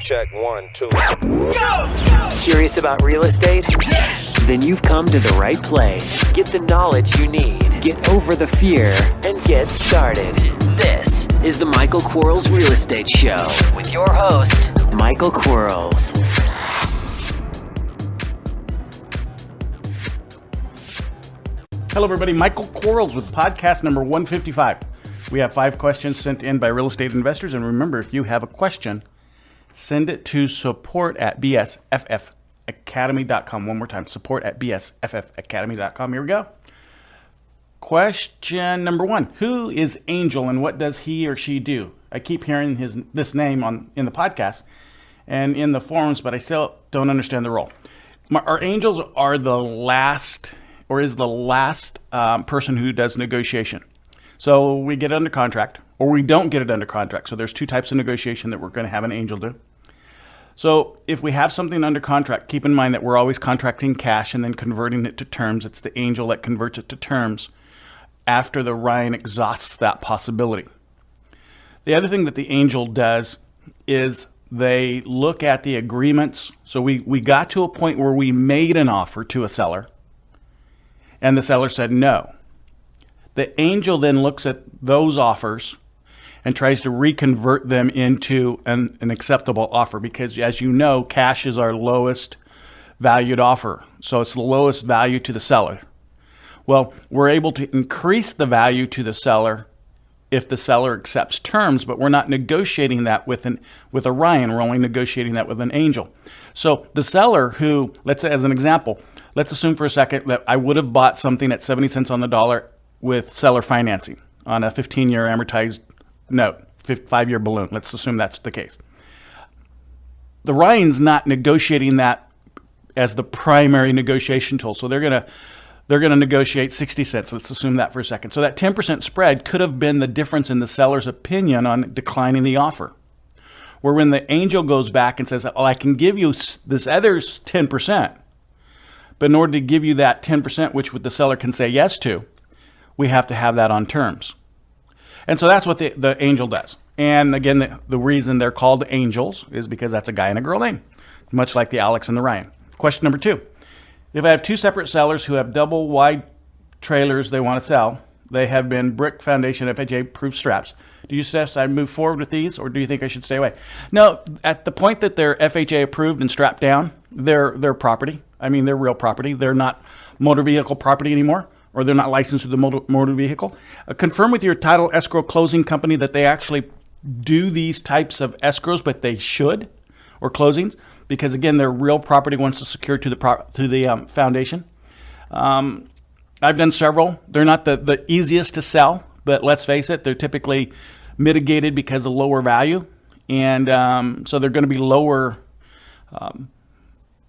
Check 1, 2. Go! Curious about real estate? Yes! Then you've come to the right place. Get the knowledge you need. Get over the fear and get started. This is the Michael Quarles Real Estate Show with your host, Michael Quarles. Hello, everybody. Michael Quarles with podcast number 155. We have 5 questions sent in by real estate investors. And remember, if you have a question, send it to support@bsffacademy.com. One more time, support@bsffacademy.com. Here we go. Question number 1. Who is Angel and what does he or she do? I keep hearing this name in the podcast and in the forums, but I still don't understand the role. Our angels are the last person who does negotiation. So we get it under contract or we don't get it under contract. So there's 2 types of negotiation that we're going to have an angel do. So if we have something under contract, keep in mind that we're always contracting cash and then converting it to terms. It's the angel that converts it to terms after the Ryan exhausts that possibility. The other thing that the angel does is they look at the agreements. So we got to a point where we made an offer to a seller and the seller said no. The angel then looks at those offers and tries to reconvert them into an acceptable offer because, as you know, cash is our lowest valued offer. So it's the lowest value to the seller. Well, we're able to increase the value to the seller if the seller accepts terms, but we're not negotiating that with a Ryan. We're only negotiating that with an angel. So the seller who, let's say as an example, let's assume for a second that I would have bought something at 70 cents on the dollar with seller financing on a 15-year amortized note, 5-year balloon. Let's assume that's the case. The Ryan's not negotiating that as the primary negotiation tool. So they're going to negotiate 60 cents. Let's assume that for a second. So that 10% spread could have been the difference in the seller's opinion on declining the offer. Where when the angel goes back and says, I can give you this other 10%, but in order to give you that 10%, which the seller can say yes to, we have to have that on terms. And so that's what the angel does. And again, the reason they're called angels is because that's a guy and a girl name, much like the Alex and the Ryan. Question number 2. If I have 2 separate sellers who have double wide trailers they want to sell, they have been brick foundation FHA-approved straps. Do you suggest I move forward with these, or do you think I should stay away? No, at the point that they're FHA approved and strapped down, they're property. I mean, they're real property. They're not motor vehicle property anymore, or they're not licensed with the motor vehicle. Confirm with your title escrow closing company that they actually do these types of escrows, but they should, or closings, because again, they're real property once it's secured to the foundation. I've done several. They're not the easiest to sell, but let's face it, they're typically mitigated because of lower value. And so they're going to be lower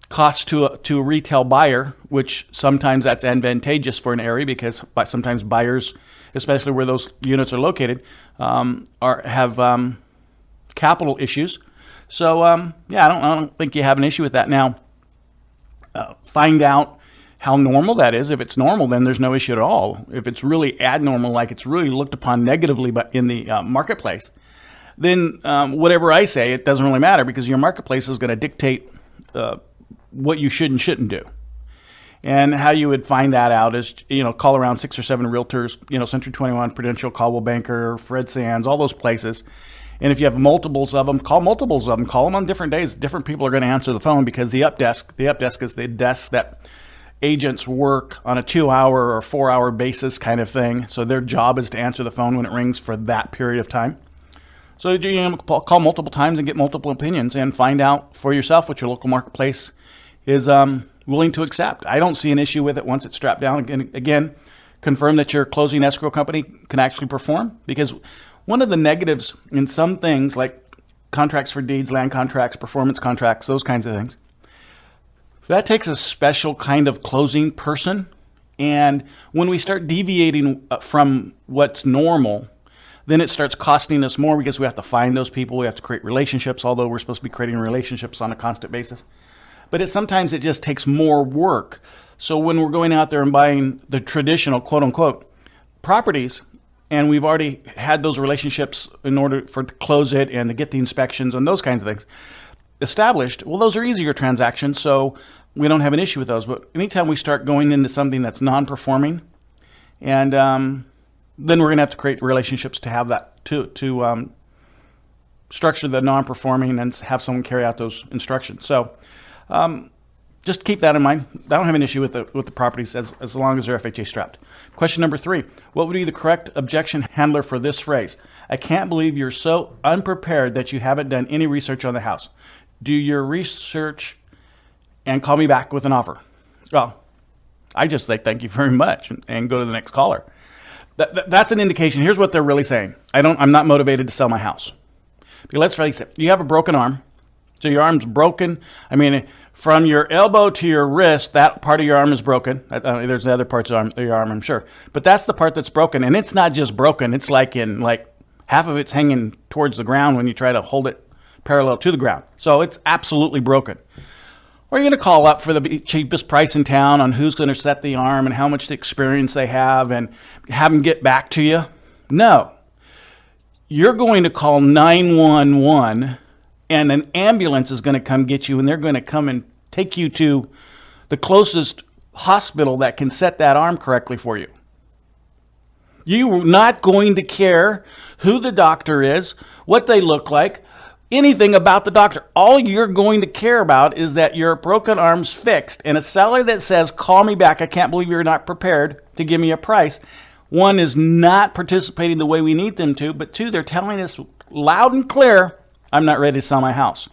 cost to a retail buyer, which sometimes that's advantageous for an area because sometimes buyers, especially where those units are located, have capital issues. So I don't think you have an issue with that. Now, find out how normal that is. If it's normal, then there's no issue at all. If it's really abnormal, like it's really looked upon negatively but in the marketplace, then whatever I say, it doesn't really matter because your marketplace is going to dictate what you should and shouldn't do. And how you would find that out is, call around 6 or 7 realtors, Century 21, Prudential, Coldwell Banker, Fred Sands, all those places. And if you have multiples of them, call multiples of them. Call them on different days. Different people are going to answer the phone because the up desk is the desk that agents work on a 2-hour or 4-hour basis kind of thing. So their job is to answer the phone when it rings for that period of time. So call multiple times and get multiple opinions and find out for yourself what your local marketplace is willing to accept. I don't see an issue with it once it's strapped down. Again, confirm that your closing escrow company can actually perform, because one of the negatives in some things like contracts for deeds, land contracts, performance contracts, those kinds of things, that takes a special kind of closing person. And when we start deviating from what's normal, then it starts costing us more because we have to find those people. We have to create relationships, although we're supposed to be creating relationships on a constant basis. But sometimes it just takes more work. So when we're going out there and buying the traditional, quote unquote, properties, and we've already had those relationships in order to close it and to get the inspections and those kinds of things, established, well, those are easier transactions, so we don't have an issue with those. But anytime we start going into something that's non-performing, and then we're going to have to create relationships to have that, to structure the non-performing and have someone carry out those instructions. So just keep that in mind. I don't have an issue with the properties as long as they're FHA strapped. Question number 3, what would be the correct objection handler for this phrase? I can't believe you're so unprepared that you haven't done any research on the house. Do your research and call me back with an offer. Well, I just say thank you very much and go to the next caller. That's an indication. Here's what they're really saying. I'm not motivated to sell my house. But let's face it, you have a broken arm. So your arm's broken. I mean, from your elbow to your wrist, that part of your arm is broken. There's the other parts of your arm, I'm sure. But that's the part that's broken. And it's not just broken. It's like half of it's hanging towards the ground when you try to hold it parallel to the ground. So it's absolutely broken. Or you're going to call up for the cheapest price in town on who's going to set the arm and how much experience they have and have them get back to you. No. You're going to call 911 and an ambulance is going to come get you, and they're going to come and take you to the closest hospital that can set that arm correctly for you. You're not going to care who the doctor is, what they look like, anything about the doctor. All you're going to care about is that your broken arm's fixed. And a seller that says, call me back, I can't believe you're not prepared to give me a price. One, is not participating the way we need them to, but 2, they're telling us loud and clear, I'm not ready to sell my house.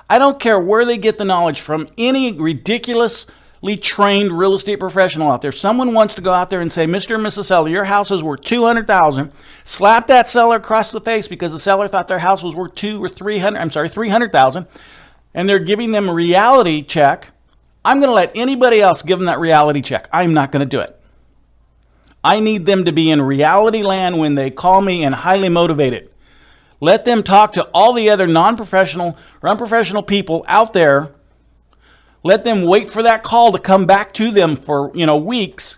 I don't care where they get the knowledge from, any ridiculously trained real estate professional out there. Someone wants to go out there and say, Mr. and Mrs. Seller, your house is worth $200,000. Slap that seller across the face because the seller thought their house was worth $300,000, and they're giving them a reality check. I'm going to let anybody else give them that reality check. I'm not going to do it. I need them to be in reality land when they call me and highly motivated. Let them talk to all the other non-professional or unprofessional people out there. Let them wait for that call to come back to them for, weeks,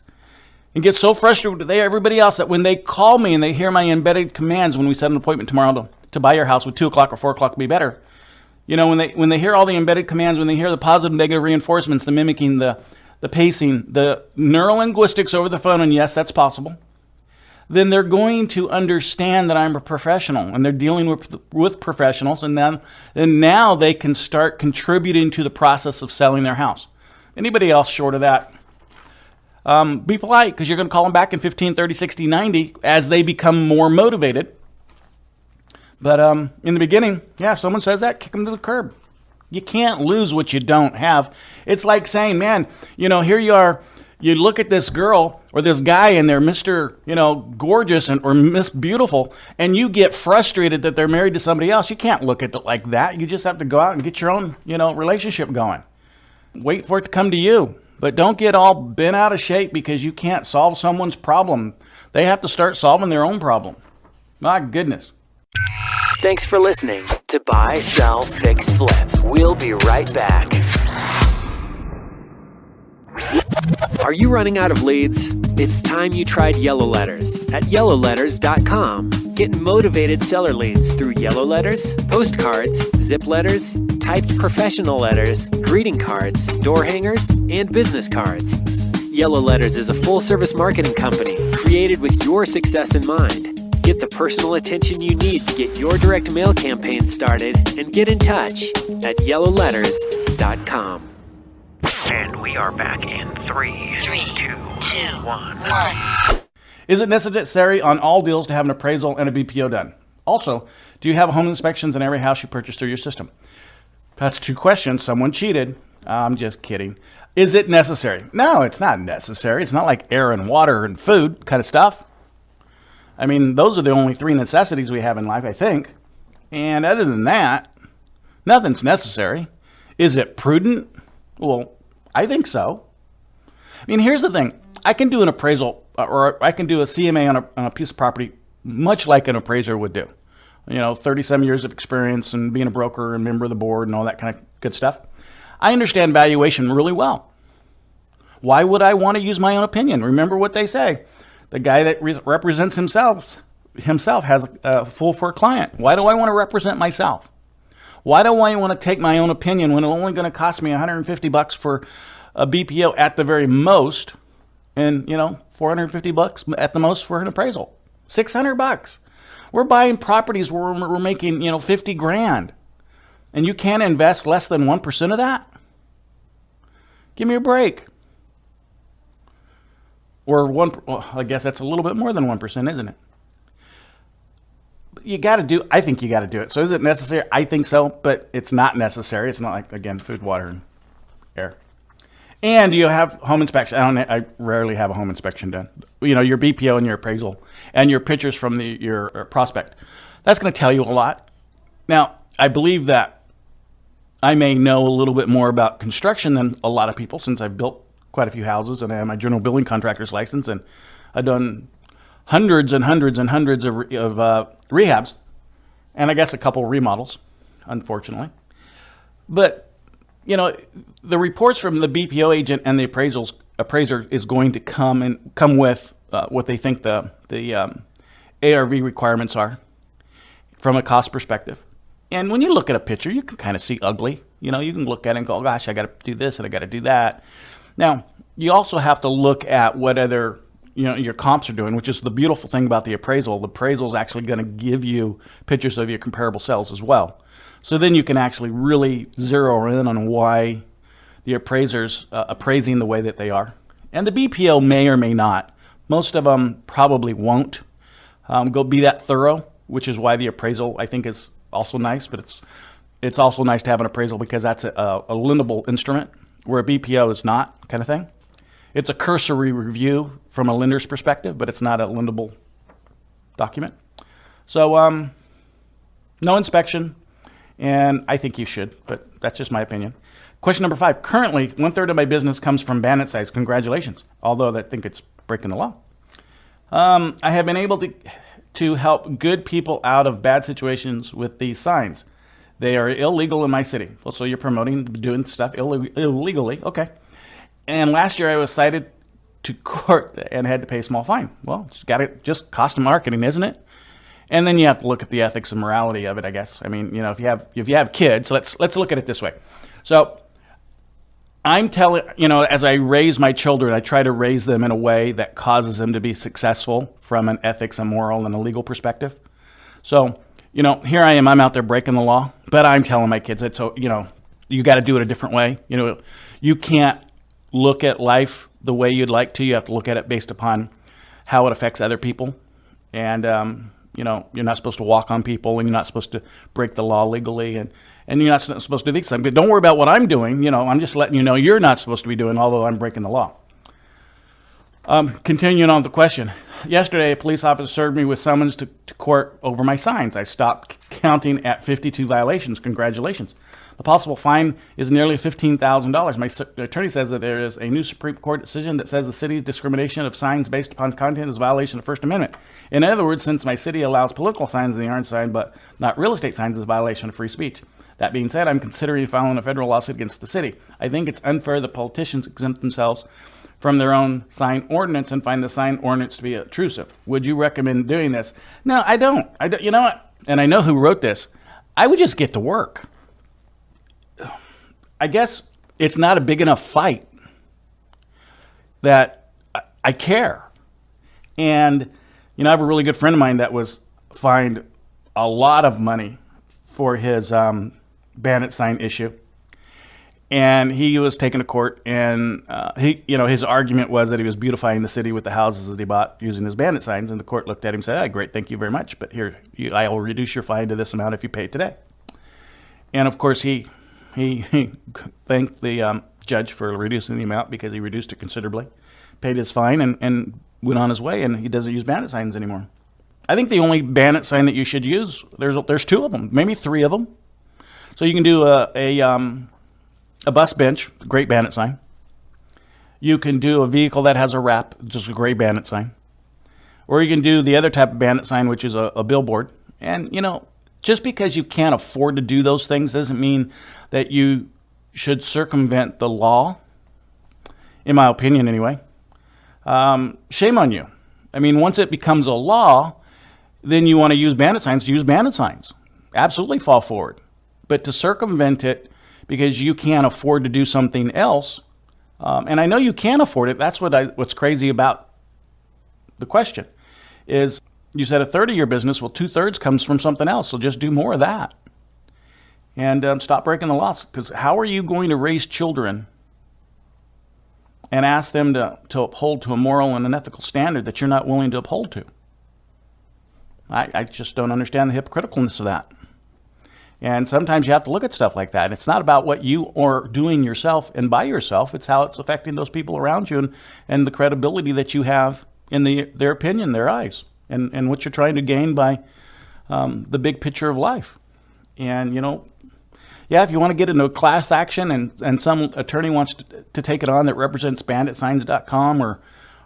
and get so frustrated with everybody else that when they call me and they hear my embedded commands when we set an appointment tomorrow to buy your house, with 2 o'clock or 4 o'clock be better. When they hear all the embedded commands, when they hear the positive and negative reinforcements, the mimicking, the pacing, the neurolinguistics over the phone, and yes, that's possible, then they're going to understand that I'm a professional and they're dealing with professionals, and now they can start contributing to the process of selling their house. Anybody else short of that, be polite, because you're going to call them back in 15, 30, 60, 90 as they become more motivated. But in the beginning, if someone says that, kick them to the curb. You can't lose what you don't have. It's like saying, man, here you are. You look at this girl or this guy and they're Mr. Gorgeous or Miss Beautiful, and you get frustrated that they're married to somebody else. You can't look at it like that. You just have to go out and get your own, relationship going. Wait for it to come to you, but don't get all bent out of shape because you can't solve someone's problem. They have to start solving their own problem. My goodness. Thanks for listening to Buy, Sell, Fix, Flip. We'll be right back. Are you running out of leads? It's time you tried Yellow Letters at yellowletters.com. Get motivated seller leads through yellow letters, postcards, zip letters, typed professional letters, greeting cards, door hangers, and business cards. Yellow Letters is a full-service marketing company created with your success in mind. Get the personal attention you need to get your direct mail campaign started, and get in touch at yellowletters.com. And we are back in 3, 2, 1. Is it necessary on all deals to have an appraisal and a BPO done? Also, do you have home inspections in every house you purchase through your system? That's 2 questions. Someone cheated. I'm just kidding. Is it necessary? No, it's not necessary. It's not like air and water and food kind of stuff. I mean, those are the only 3 necessities we have in life, I think. And other than that, nothing's necessary. Is it prudent? Well, I think so. I mean, here's the thing. I can do an appraisal or I can do a CMA on a piece of property much like an appraiser would do. 30-some years of experience and being a broker and member of the board and all that kind of good stuff. I understand valuation really well. Why would I want to use my own opinion? Remember what they say. The guy that represents himself has a fool for a client. Why do I want to represent myself? Why do I want to take my own opinion when it's only going to cost me $150 for a BPO at the very most, and $450 at the most for an appraisal? $600. We're buying properties where we're making 50 grand, and you can't invest less than 1% of that? Give me a break. Or I guess that's a little bit more than 1%, isn't it? I think you got to do it. So is it necessary? I think so, but it's not necessary. It's not like, again, food, water, and air. And you have home inspection. I rarely have a home inspection done. Your BPO and your appraisal and your pictures from your prospect. That's going to tell you a lot. Now, I believe that I may know a little bit more about construction than a lot of people, since I've built quite a few houses and I have my general building contractor's license, and I've done hundreds and hundreds and hundreds of rehabs, and I guess a couple remodels, unfortunately. But the reports from the BPO agent and the appraiser is going to come with what they think the ARV requirements are from a cost perspective. And when you look at a picture, you can kind of see ugly. You can look at it and go, gosh, I got to do this and I got to do that. Now, you also have to look at what other your comps are doing, which is the beautiful thing about the appraisal. The appraisal is actually going to give you pictures of your comparable sales as well. So then you can actually really zero in on why the appraisers appraising the way that they are. And the BPO may or may not. Most of them probably won't go be that thorough, which is why the appraisal, I think, is also nice. But it's also nice to have an appraisal because that's a lendable instrument, where a BPO is not, kind of thing. It's a cursory review from a lender's perspective, but it's not a lendable document. So no inspection, and I think you should, but that's just my opinion. Question number 5. Currently, 1/3 of my business comes from bandit sites. Congratulations, although I think it's breaking the law. I have been able to help good people out of bad situations with these signs. They are illegal in my city. Well, so you're promoting doing stuff illegally. Okay. And last year I was cited to court and had to pay a small fine. Well, it's got to just cost of marketing, isn't it? And then you have to look at the ethics and morality of it, I guess. I mean, if you have kids, let's look at it this way. So I'm telling, as I raise my children, I try to raise them in a way that causes them to be successful from an ethics and moral and a legal perspective. So, here I am, I'm out there breaking the law, but I'm telling my kids that, so, you got to do it a different way. You can't look at life the way you'd like to. You have to look at it based upon how it affects other people. And, you're not supposed to walk on people, and you're not supposed to break the law legally, and you're not supposed to do these things. But don't worry about what I'm doing. I'm just letting you know you're not supposed to be doing, although I'm breaking the law. Continuing on with the question. Yesterday, a police officer served me with summons to court over my signs. I stopped counting at 52 violations. Congratulations. The possible fine is nearly $15,000. My attorney says that there is a new Supreme Court decision that says the city's discrimination of signs based upon content is a violation of the First Amendment. In other words, since my city allows political signs in the orange sign but not real estate signs, is a violation of free speech. That being said, I'm considering filing a federal lawsuit against the city. I think it's unfair that politicians exempt themselves from their own sign ordinance and find the sign ordinance to be obtrusive. Would you recommend doing this? No, I don't. You know what? And I know who wrote this. I would just get to work. I guess it's not a big enough fight that I care. And, I have a really good friend of mine that was fined a lot of money for his bandit sign issue. And he was taken to court, and his argument was that he was beautifying the city with the houses that he bought using his bandit signs. And the court looked at him and said, great, thank you very much. But here, I will reduce your fine to this amount if you pay it today. And of course, he thanked the judge for reducing the amount because he reduced it considerably, paid his fine, and went on his way, and he doesn't use bandit signs anymore. I think the only bandit sign that you should use, there's 2 of them, maybe 3 of them. So you can do a bus bench, great bandit sign. You can do a vehicle that has a wrap, just a gray bandit sign. Or you can do the other type of bandit sign, which is a billboard. And, just because you can't afford to do those things doesn't mean that you should circumvent the law, in my opinion anyway. Shame on you. I mean, once it becomes a law, then you want to use bandit signs, use bandit signs. Absolutely fall forward. But to circumvent it because you can't afford to do something else, and I know you can afford it. That's what's crazy about the question is you said a third of your business. Well, 2/3 comes from something else. So just do more of that and stop breaking the laws. Because how are you going to raise children and ask them to uphold to a moral and an ethical standard that you're not willing to uphold to? I just don't understand the hypocriticalness of that. And sometimes you have to look at stuff like that. It's not about what you are doing yourself and by yourself. It's how it's affecting those people around you and the credibility that you have in their opinion, their eyes, and what you're trying to gain by the big picture of life. And, if you want to get into a class action and some attorney wants to take it on that represents banditsigns.com or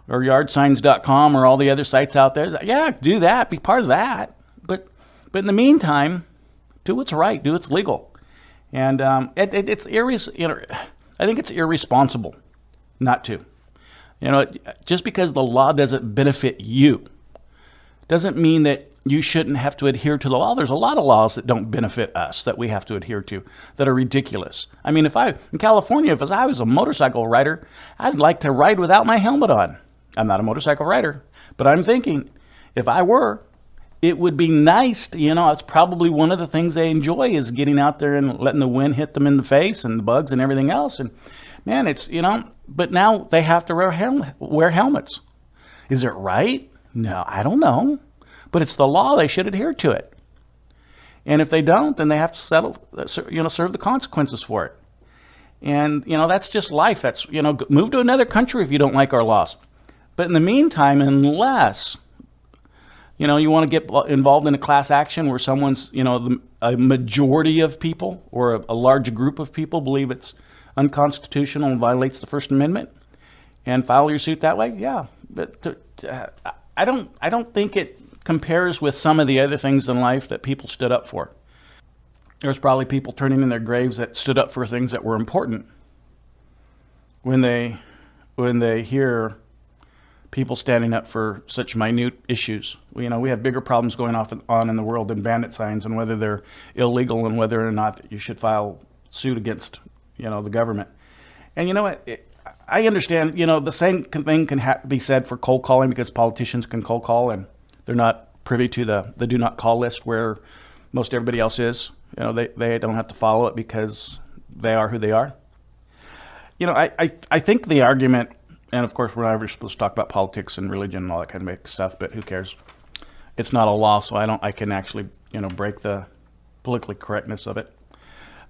yardsigns.com or all the other sites out there, yeah, do that, be part of that. But in the meantime, do what's right, do what's legal. And I think it's irresponsible not to. Just because the law doesn't benefit you doesn't mean that you shouldn't have to adhere to the law. There's a lot of laws that don't benefit us that we have to adhere to that are ridiculous. I mean, in California, if I was a motorcycle rider, I'd like to ride without my helmet on. I'm not a motorcycle rider, but I'm thinking if I were, it would be nice to, it's probably one of the things they enjoy is getting out there and letting the wind hit them in the face and the bugs and everything else. And man, it's, but now they have to wear helmets. Is it right? No, I don't know. But it's the law. They should adhere to it. And if they don't, then they have to serve the consequences for it. And, that's just life. That's, move to another country if you don't like our laws. But in the meantime, unless, you want to get involved in a class action where someone's, a majority of people or a large group of people believe it's unconstitutional and violates the First Amendment and file your suit that way, yeah. But I don't think it compares with some of the other things in life that people stood up for. There's probably people turning in their graves that stood up for things that were important when they hear people standing up for such minute issues. We have bigger problems going on in the world than bandit signs and whether they're illegal and whether or not you should file suit against, the government. And you know what? I understand, the same thing can be said for cold calling because politicians can cold call and they're not privy to the do not call list where most everybody else is. They don't have to follow it because they are who they are. I think the argument, and of course we're not ever supposed to talk about politics and religion and all that kind of stuff, but who cares? It's not a law, so I can actually, break the politically correctness of it.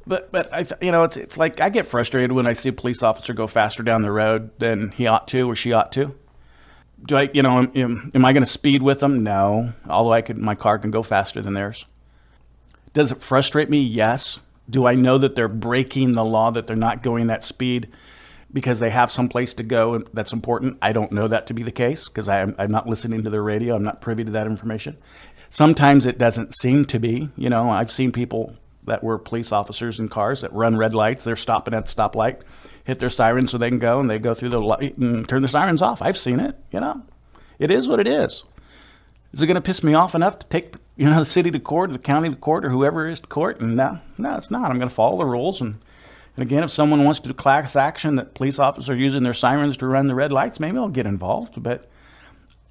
But it's like I get frustrated when I see a police officer go faster down the road than he ought to or she ought to. Do I, am I going to speed with them? No. Although my car can go faster than theirs. Does it frustrate me? Yes. Do I know that they're breaking the law, that they're not going that speed because they have someplace to go that's important? I don't know that to be the case because I'm not listening to their radio. I'm not privy to that information. Sometimes it doesn't seem to be. I've seen people that were police officers in cars that run red lights. They're stopping at the stoplight, hit their siren so they can go, and they go through the light and turn the sirens off. I've seen it, It is what it is. Is it going to piss me off enough to take, the city to court, or the county to court, or whoever is to court? And no, it's not. I'm going to follow the rules. And again, if someone wants to do class action that police officers are using their sirens to run the red lights, maybe I'll get involved. But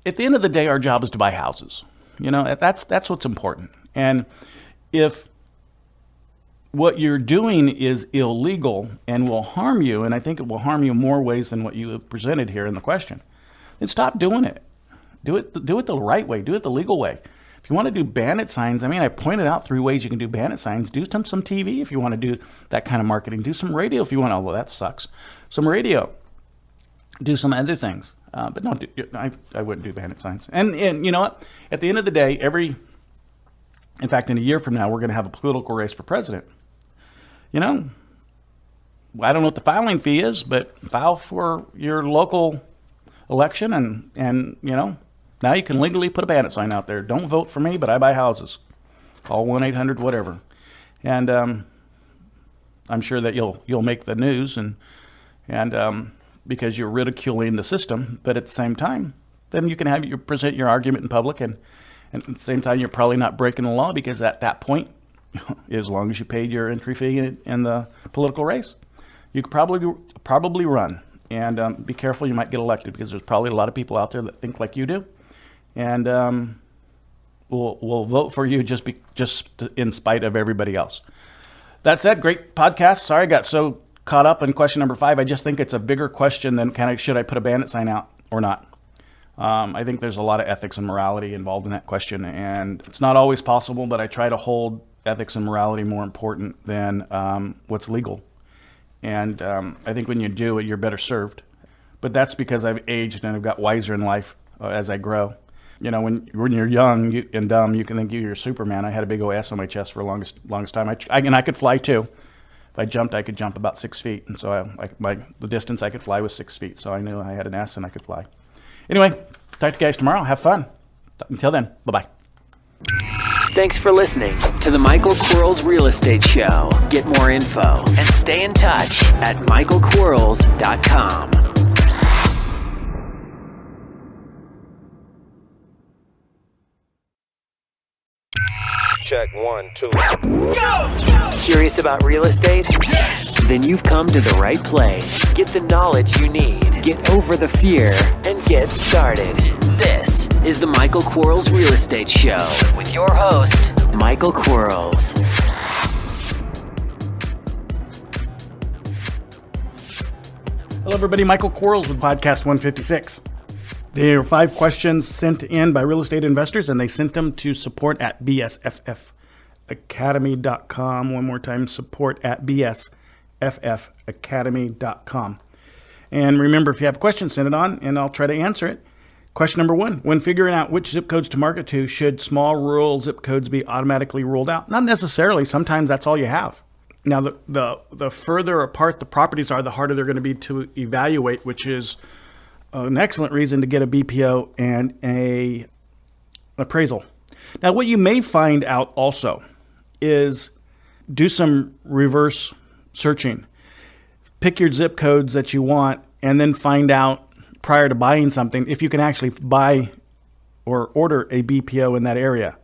at the end of the day, our job is to buy houses. That's what's important. And if what you're doing is illegal and will harm you, and I think it will harm you more ways than what you have presented here in the question, then stop doing it. Do it the right way. Do it the legal way. If you want to do bandit signs, I pointed out 3 ways you can do bandit signs. Do some TV if you want to do that kind of marketing. Do some radio if you want, although that sucks. Some radio. Do some other things. But don't do, I wouldn't do bandit signs. And you know what? At the end of the day, in fact, in a year from now, we're going to have a political race for president. I don't know what the filing fee is, but file for your local election and now you can legally put a bandit sign out there. Don't vote for me, but I buy houses. Call 1-800 whatever. And I'm sure that you'll make the news and because you're ridiculing the system, but at the same time, then you can present your argument in public and at the same time you're probably not breaking the law because at that point as long as you paid your entry fee in the political race, you could probably run. And be careful, you might get elected, because there's probably a lot of people out there that think like you do, and will vote for you just in spite of everybody else. That said, great podcast. Sorry I got so caught up in question number 5. I just think it's a bigger question than should I put a bandit sign out or not. I think there's a lot of ethics and morality involved in that question, and it's not always possible, but I try to hold ethics and morality more important than what's legal. And I think when you do it, you're better served. But that's because I've aged and I've got wiser in life as I grow. You know, when you're young and dumb, you can think you're Superman. I had a big OS on my chest for the longest time. I could fly too. If I jumped, I could jump about 6 feet. And so the distance I could fly was 6 feet. So I knew I had an S and I could fly. Anyway, talk to you guys tomorrow. Have fun. Until then, bye-bye. Thanks for listening to the Michael Quarles Real Estate Show. Get more info and stay in touch at michaelquarles.com. Check 1, 2. Go! Curious about real estate? Yes! Then you've come to the right place. Get the knowledge you need. Get over the fear and get started. This is the Michael Quarles Real Estate Show with your host, Michael Quarles. Hello, everybody. Michael Quarles with Podcast 156. There are 5 questions sent in by real estate investors, and they sent them to support@bsffacademy.com. One more time, support@bsffacademy.com. And remember, if you have questions, send it on, and I'll try to answer it. Question number 1, when figuring out which zip codes to market to, should small rural zip codes be automatically ruled out? Not necessarily. Sometimes that's all you have. Now, the further apart the properties are, the harder they're going to be to evaluate, which is an excellent reason to get a BPO and a appraisal. Now, what you may find out also is do some reverse searching. Pick your zip codes that you want and then find out prior to buying something if you can actually buy or order a BPO in that area.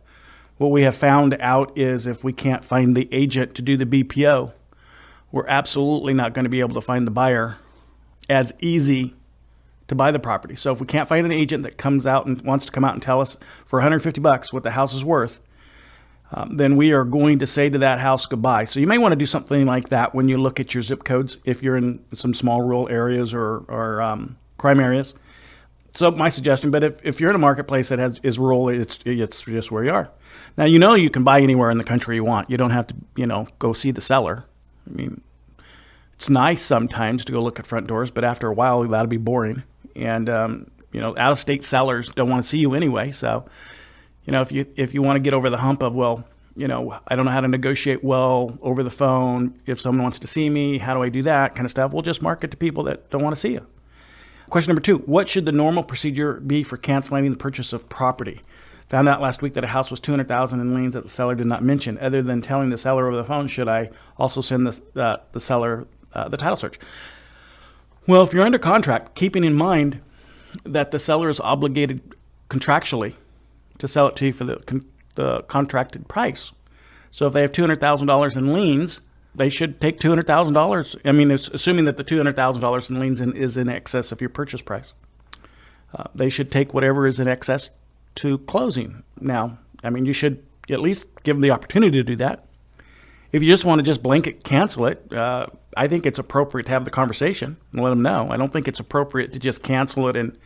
What we have found out is if we can't find the agent to do the BPO, we're absolutely not going to be able to find the buyer as easy to buy the property. So if we can't find an agent that comes out and wants to come out and tell us for $150 what the house is worth, then we are going to say to that house goodbye. So you may want to do something like that when you look at your zip codes if you're in some small rural areas or crime areas. So my suggestion, but if you're in a marketplace that is rural, it's just where you are. Now, you can buy anywhere in the country you want. You don't have to, go see the seller. I mean, it's nice sometimes to go look at front doors, but after a while, that'll be boring. And, out-of-state sellers don't want to see you anyway. So, if you want to get over the hump of, I don't know how to negotiate well over the phone. If someone wants to see me, how do I do that kind of stuff? We'll just market to people that don't want to see you. Question number 2, what should the normal procedure be for canceling the purchase of property? Found out last week that a house was $200,000 in liens that the seller did not mention. Other than telling the seller over the phone, should I also send the seller the title search? Well, if you're under contract, keeping in mind that the seller is obligated contractually to sell it to you for the contracted price. So if they have $200,000 in liens, they should take $200,000. I mean, assuming that the $200,000 in liens is in excess of your purchase price. They should take whatever is in excess to closing. Now, you should at least give them the opportunity to do that. If you just want to blanket cancel it, I think it's appropriate to have the conversation and let them know. I don't think it's appropriate to just cancel it and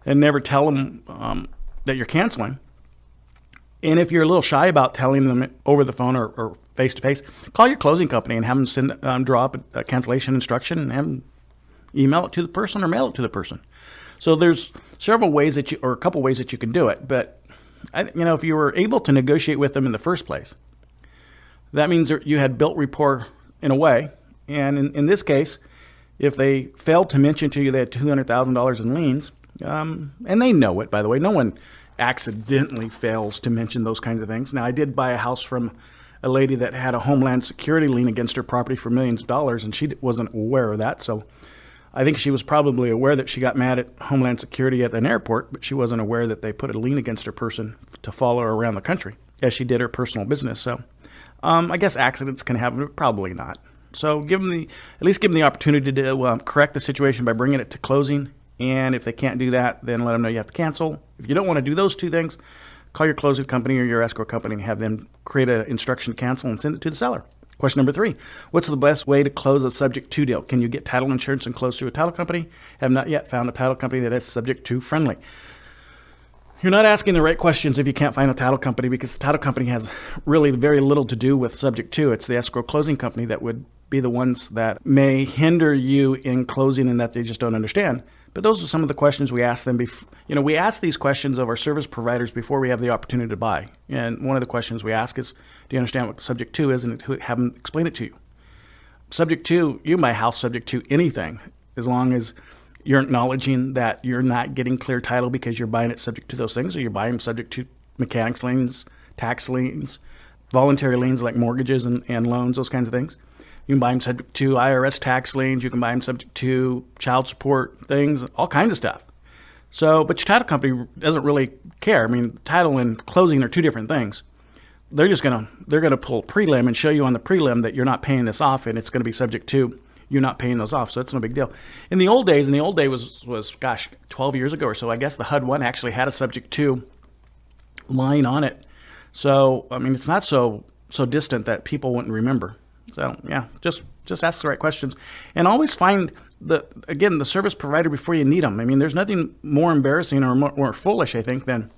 never tell them that you're canceling. And if you're a little shy about telling them over the phone or face-to-face, call your closing company and have them draw up a cancellation instruction and have them email it to the person or mail it to the person. So there's several ways a couple ways that you can do it. But, if you were able to negotiate with them in the first place, that means that you had built rapport in a way. And in this case, if they failed to mention to you they had $200,000 in liens, and they know it, by the way, no one accidentally fails to mention those kinds of things. Now, I did buy a house from a lady that had a Homeland Security lien against her property for millions of dollars, and she wasn't aware of that. So I think she was probably aware that she got mad at Homeland Security at an airport, but she wasn't aware that they put a lien against her person to follow her around the country as she did her personal business. So I guess accidents can happen, but probably not. So at least give them the opportunity to correct the situation by bringing it to closing. And if they can't do that, then let them know you have to cancel. If you don't want to do those two things, call your closing company or your escrow company and have them create an instruction to cancel and send it to the seller. Question number 3, what's the best way to close a subject to deal? Can you get title insurance and close through a title company? Have not yet found a title company that is subject to friendly. You're not asking the right questions if you can't find a title company, because the title company has really very little to do with subject to. It's the escrow closing company that would be the ones that may hinder you in closing and that they just don't understand. But those are some of the questions we ask them. We ask these questions of our service providers before we have the opportunity to buy. And one of the questions we ask is, do you understand what subject to is, and have them explain it to you. Subject to, you can buy a house subject to anything, as long as you're acknowledging that you're not getting clear title because you're buying it subject to those things, or you're buying them subject to mechanics liens, tax liens, voluntary liens like mortgages and loans, those kinds of things. You can buy them subject to IRS tax liens. You can buy them subject to child support things, all kinds of stuff. So, but your title company doesn't really care. I mean, title and closing are two different things. They're gonna pull prelim and show you on the prelim that you're not paying this off, and it's going to be subject to you're not paying those off. So it's no big deal. In the old days, was 12 years ago or so, I guess the HUD 1 actually had a subject to line on it. So, I mean, it's not so distant that people wouldn't remember. So, yeah, just ask the right questions. And always find the service provider before you need them. I mean, there's nothing more embarrassing or more foolish, I think, than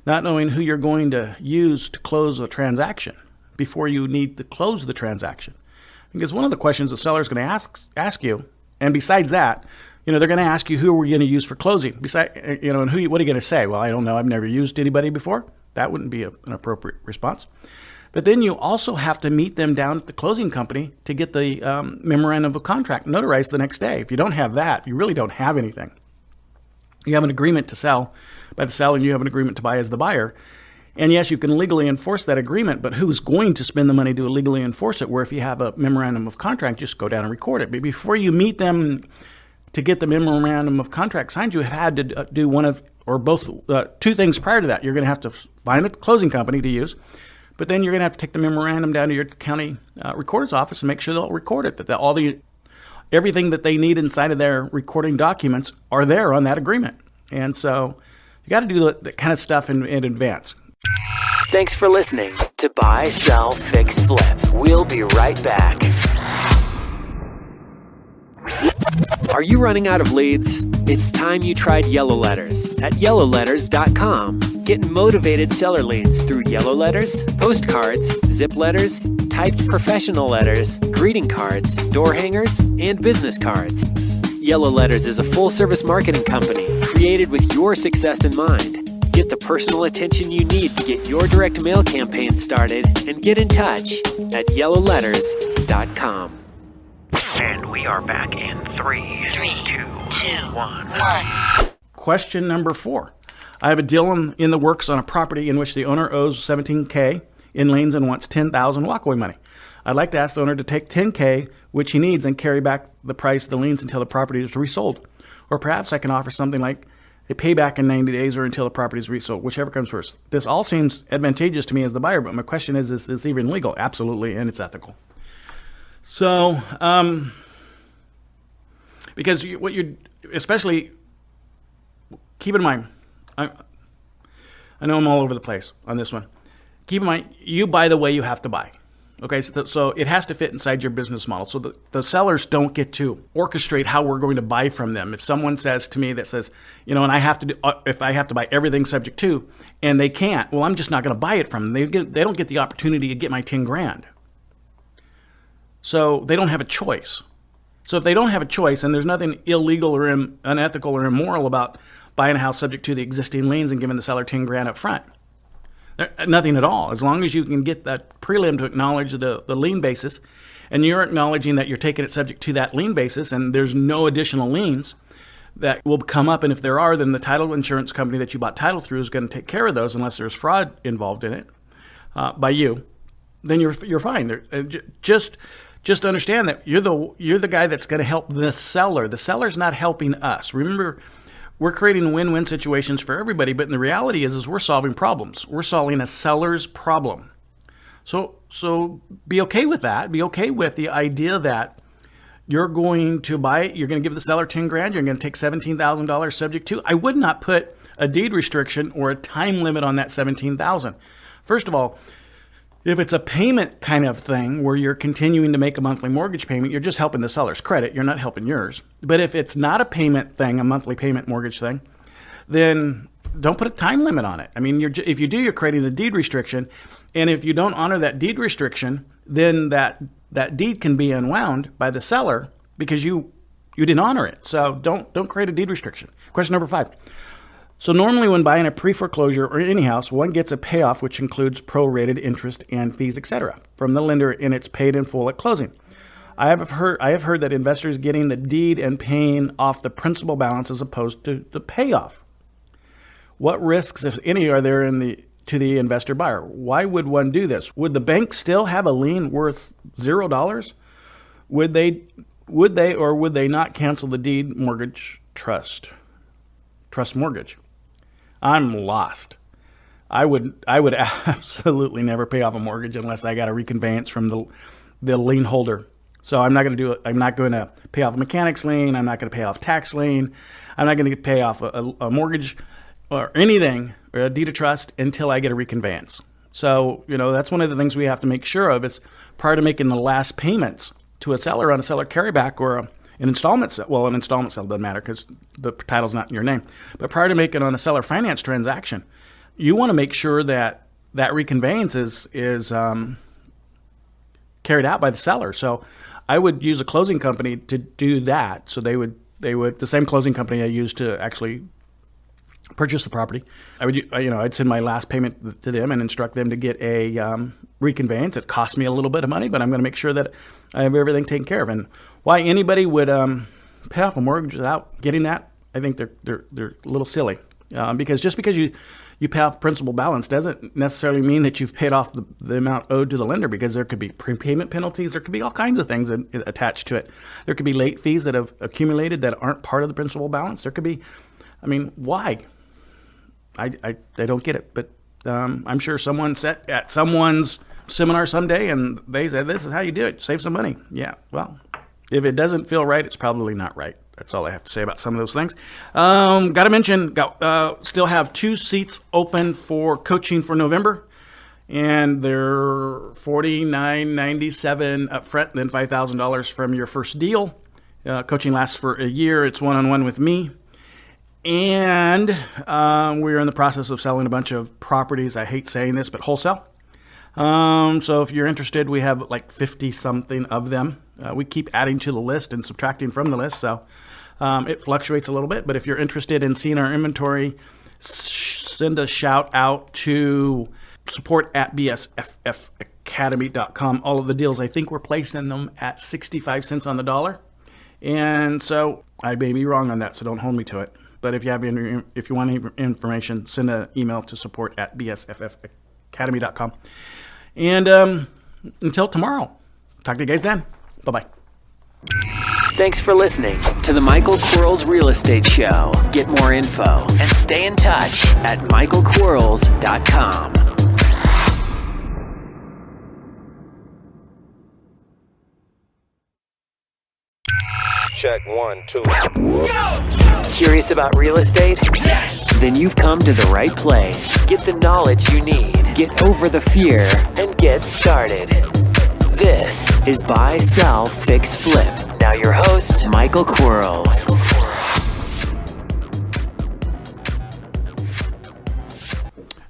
not knowing who you're going to use to close a transaction before you need to close the transaction. Because one of the questions the seller is going to ask you, and besides that, they're going to ask you, who are we going to use for closing? And what are you going to say? Well, I don't know. I've never used anybody before. That wouldn't be an appropriate response. But then you also have to meet them down at the closing company to get the memorandum of contract notarized the next day. If you don't have that, you really don't have anything. You have an agreement to sell by the seller, and you have an agreement to buy as the buyer. And yes, you can legally enforce that agreement, but who's going to spend the money to legally enforce it? Where if you have a memorandum of contract, just go down and record it. But before you meet them to get the memorandum of contract signed, you have had to do one of, or both, two things prior to that. You're going to have to find a closing company to use, but then you're going to have to take the memorandum down to your county recorder's office and make sure they'll record it, that everything that they need inside of their recording documents are there on that agreement. And so you got to do that kind of stuff in advance. Thanks for listening to Buy, Sell, Fix, Flip. We'll be right back. Are you running out of leads? It's time you tried Yellow Letters at yellowletters.com. Get motivated seller leads through yellow letters, postcards, zip letters, typed professional letters, greeting cards, door hangers, and business cards. Yellow Letters is a full-service marketing company created with your success in mind. Get the personal attention you need to get your direct mail campaign started, and get in touch at yellowletters.com. And we are back in 3, 2, 1. Question number 4. I have a deal in the works on a property in which the owner owes $17,000 in liens and wants $10,000 walkaway money. I'd like to ask the owner to take $10,000, which he needs, and carry back the price of the liens until the property is resold. Or perhaps I can offer something like a payback in 90 days or until the property is resold, whichever comes first. This all seems advantageous to me as the buyer, but my question is this even legal? Absolutely, and it's ethical. So, because especially keep in mind, I know I'm all over the place on this one. Keep in mind, you buy the way you have to buy. Okay, so it has to fit inside your business model. So the sellers don't get to orchestrate how we're going to buy from them. If someone says to me and I have to do, if I have to buy everything subject to, and they can't, well, I'm just not going to buy it from them. They don't get the opportunity to get my $10,000. So they don't have a choice. So if they don't have a choice, and there's nothing illegal or unethical or immoral about buying a house subject to the existing liens and giving the seller $10,000 up front. Nothing at all. As long as you can get that prelim to acknowledge the lien basis, and you're acknowledging that you're taking it subject to that lien basis, and there's no additional liens that will come up, and if there are, then the title insurance company that you bought title through is going to take care of those unless there's fraud involved in it by you. Then you're fine. Just understand that you're the guy that's going to help the seller. The seller's not helping us. Remember, we're creating win-win situations for everybody, but the reality is we're solving problems. We're solving a seller's problem. So be okay with that. Be okay with the idea that you're going to buy it. You're going to give the seller 10 grand. You're going to take $17,000 subject to. I would not put a deed restriction or a time limit on that 17,000. First of all, if it's a payment kind of thing where you're continuing to make a monthly mortgage payment, you're just helping the seller's credit. You're not helping yours. But if it's not a payment thing, a monthly payment mortgage thing, then don't put a time limit on it. I mean, if you do, you're creating a deed restriction. And if you don't honor that deed restriction, then that deed can be unwound by the seller because you didn't honor it. So don't create a deed restriction. Question number 5. So normally when buying a pre-foreclosure or any house, one gets a payoff which includes prorated interest and fees, etc., from the lender, and it's paid in full at closing. I have heard that investors getting the deed and paying off the principal balance as opposed to the payoff. What risks, if any, are there to the investor buyer? Why would one do this? Would the bank still have a lien worth $0? Would they or would they not cancel the deed mortgage trust mortgage? I'm lost. I would absolutely never pay off a mortgage unless I got a reconveyance from the lien holder. So I'm not going to do it. I'm not going to pay off a mechanic's lien. I'm not going to pay off tax lien. I'm not going to pay off a mortgage or anything, or a deed of trust, until I get a reconveyance. So, that's one of the things we have to make sure of is prior to making the last payments to a seller on a seller carryback or an installment sale. Well, an installment sale doesn't matter because the title's not in your name. But prior to making on a seller finance transaction, you want to make sure that reconveyance is carried out by the seller. So I would use a closing company to do that. So they would the same closing company I used to actually purchase the property. I'd send my last payment to them and instruct them to get a reconveyance. It cost me a little bit of money, but I'm going to make sure that I have everything taken care of. And why anybody would pay off a mortgage without getting that, I think they're a little silly. Because just because you pay off principal balance doesn't necessarily mean that you've paid off the amount owed to the lender, because there could be prepayment penalties. There could be all kinds of things attached to it. There could be late fees that have accumulated that aren't part of the principal balance. There could be, why? I don't get it, but I'm sure someone sat at someone's seminar someday and they said, this is how you do it. Save some money. Yeah, well, if it doesn't feel right, it's probably not right. That's all I have to say about some of those things. Got to mention, still have 2 seats open for coaching for November, and they're $49.97 up front, then $5,000 from your first deal. Coaching lasts for a year. It's one-on-one with me. And we're in the process of selling a bunch of properties. I hate saying this, but wholesale. So if you're interested, we have like 50 something of them. We keep adding to the list and subtracting from the list. So it fluctuates a little bit, but if you're interested in seeing our inventory, send a shout out to support@bsffacademy.com. All of the deals, I think we're placing them at 65 cents on the dollar. And so I may be wrong on that, so don't hold me to it. But if you want any information, send an email to support@bsffacademy.com. And until tomorrow, talk to you guys then. Bye-bye. Thanks for listening to the Michael Quarles Real Estate Show. Get more info and stay in touch at michaelquarles.com. Check 1, 2. Curious about real estate? Yes! Then you've come to the right place. Get the knowledge you need. Get over the fear and get started. This is Buy, Sell, Fix, Flip. Now your host, Michael Quarles.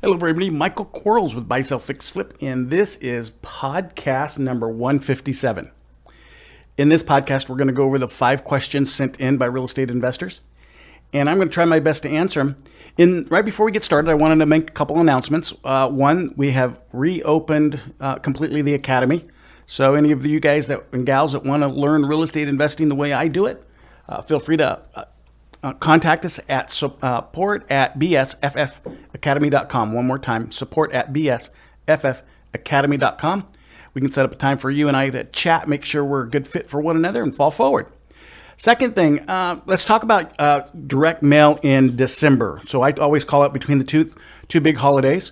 Hello, everybody. Michael Quarles with Buy, Sell, Fix, Flip, and this is podcast number 157. In this podcast, we're going to go over the 5 questions sent in by real estate investors, and I'm going to try my best to answer them. Right before we get started, I wanted to make a couple announcements. One, we have reopened completely the Academy. So any of you guys and gals that want to learn real estate investing the way I do it, feel free to contact us at support@bsffacademy.com. One more time, support@bsffacademy.com. We can set up a time for you and I to chat, make sure we're a good fit for one another, and fall forward. Second thing, let's talk about direct mail in December. So I always call it between the two big holidays.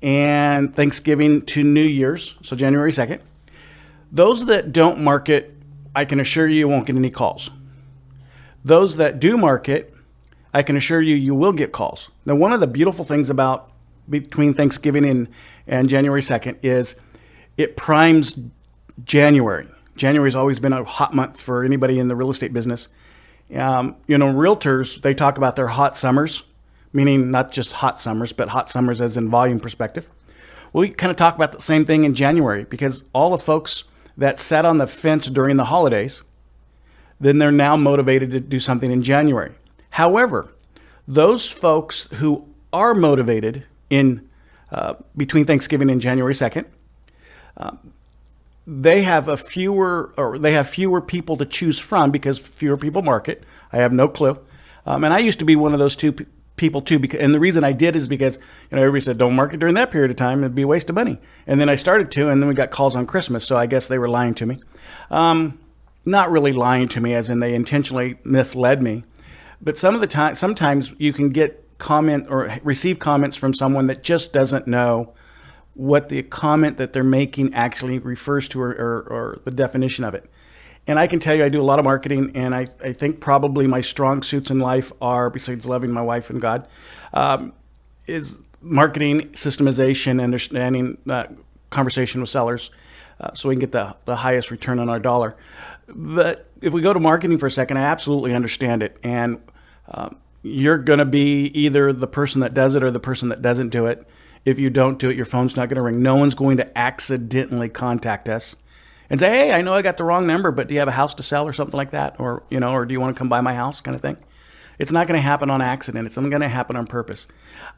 and Thanksgiving to New Year's, so January 2nd. Those that don't market, I can assure you won't get any calls. Those that do market, I can assure you, you will get calls. Now, one of the beautiful things about between Thanksgiving and January 2nd is it primes January. January's always been a hot month for anybody in the real estate business. Realtors, they talk about their hot summers, meaning not just hot summers, but hot summers as in volume perspective. We kind of talk about the same thing in January, because all the folks that sat on the fence during the holidays, then they're now motivated to do something in January. However, those folks who are motivated in between Thanksgiving and January 2nd, they have fewer people to choose from because fewer people market. I have no clue. And I used to be one of those people too. And the reason I did is because, everybody said, don't market during that period of time. It'd be a waste of money. And then I started to, and then we got calls on Christmas. So I guess they were lying to me. Not really lying to me as in they intentionally misled me. But sometimes you can get comment or receive comments from someone that just doesn't know what the comment that they're making actually refers to or the definition of it. And I can tell you, I do a lot of marketing, and I think probably my strong suits in life are, besides loving my wife and God, is marketing, systemization, understanding conversation with sellers, so we can get the highest return on our dollar. But if we go to marketing for a second, I absolutely understand it. And you're going to be either the person that does it or the person that doesn't do it. If you don't do it, your phone's not going to ring. No one's going to accidentally contact us and say, hey, I know I got the wrong number, but do you have a house to sell or something like that? Or do you want to come by my house kind of thing? It's not going to happen on accident. It's going to happen on purpose.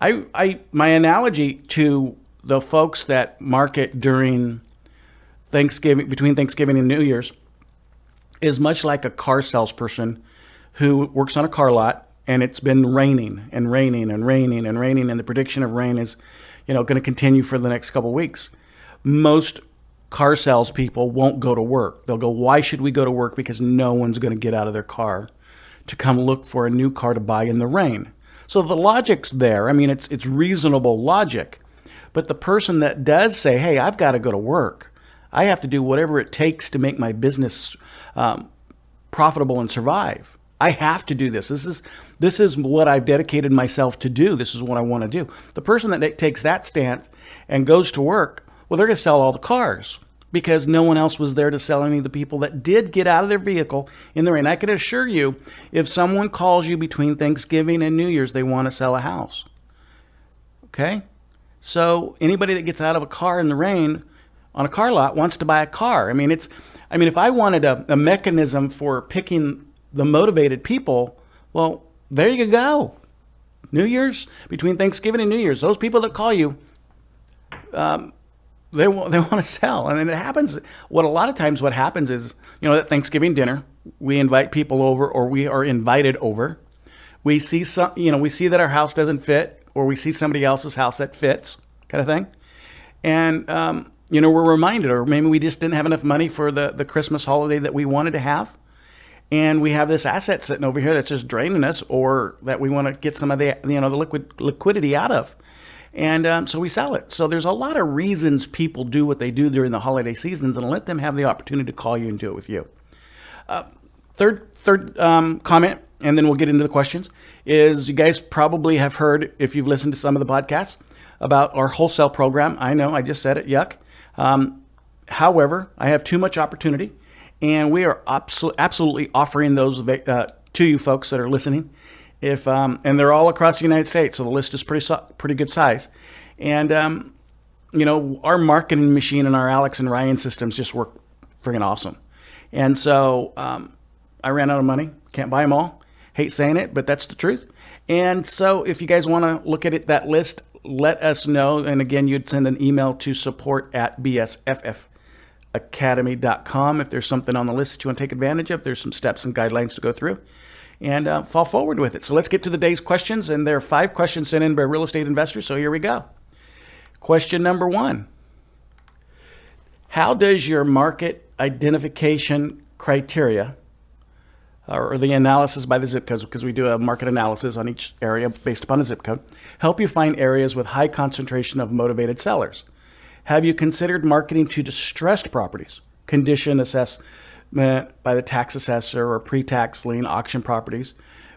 My analogy to the folks that market during Thanksgiving, between Thanksgiving and New Year's, is much like a car salesperson who works on a car lot, and it's been raining and raining and raining and raining, and the prediction of rain is, going to continue for the next couple of weeks. Most car salespeople won't go to work. They'll go, why should we go to work? Because no one's going to get out of their car to come look for a new car to buy in the rain. So the logic's there. I mean, it's reasonable logic. But the person that does say, hey, I've got to go to work, I have to do whatever it takes to make my business profitable and survive. I have to do this. This is what I've dedicated myself to do. This is what I want to do. The person that takes that stance and goes to work, well, they're going to sell all the cars because no one else was there to sell any of the people that did get out of their vehicle in the rain. I can assure you, if someone calls you between Thanksgiving and New Year's, they want to sell a house. Okay? So anybody that gets out of a car in the rain on a car lot wants to buy a car. I mean, if I wanted a mechanism for picking the motivated people, well, there you go. New Year's, between Thanksgiving and New Year's, those people that call you, they want to sell. And then it happens, a lot of times what happens is, at Thanksgiving dinner, we invite people over, or we are invited over. We see we see that our house doesn't fit, or we see somebody else's house that fits, kind of thing. And, we're reminded, or maybe we just didn't have enough money for the Christmas holiday that we wanted to have. And we have this asset sitting over here that's just draining us, or that we want to get some of the liquidity out of. And so we sell it. So there's a lot of reasons people do what they do during the holiday seasons, and let them have the opportunity to call you and do it with you. Third comment, and then we'll get into the questions, is you guys probably have heard, if you've listened to some of the podcasts, about our wholesale program. I know, I just said it, yuck. However, I have too much opportunity, and we are absolutely offering those to you folks that are listening. And they're all across the United States, so the list is pretty good size. And our marketing machine and our Alex and Ryan systems just work friggin' awesome. And so I ran out of money. Can't buy them all. Hate saying it, but that's the truth. And so if you guys want to look at that list, let us know. And again, you'd send an email to support@bsffacademy.com if there's something on the list that you want to take advantage of. There's some steps and guidelines to go through, and fall forward with it. So let's get to the day's questions. And there are 5 questions sent in by real estate investors. So here we go. Question number 1. How does your market identification criteria or the analysis by the zip codes, because we do a market analysis on each area based upon a zip code, help you find areas with high concentration of motivated sellers. Have you considered marketing to distressed properties, condition assessment by the tax assessor or pre-tax lien auction properties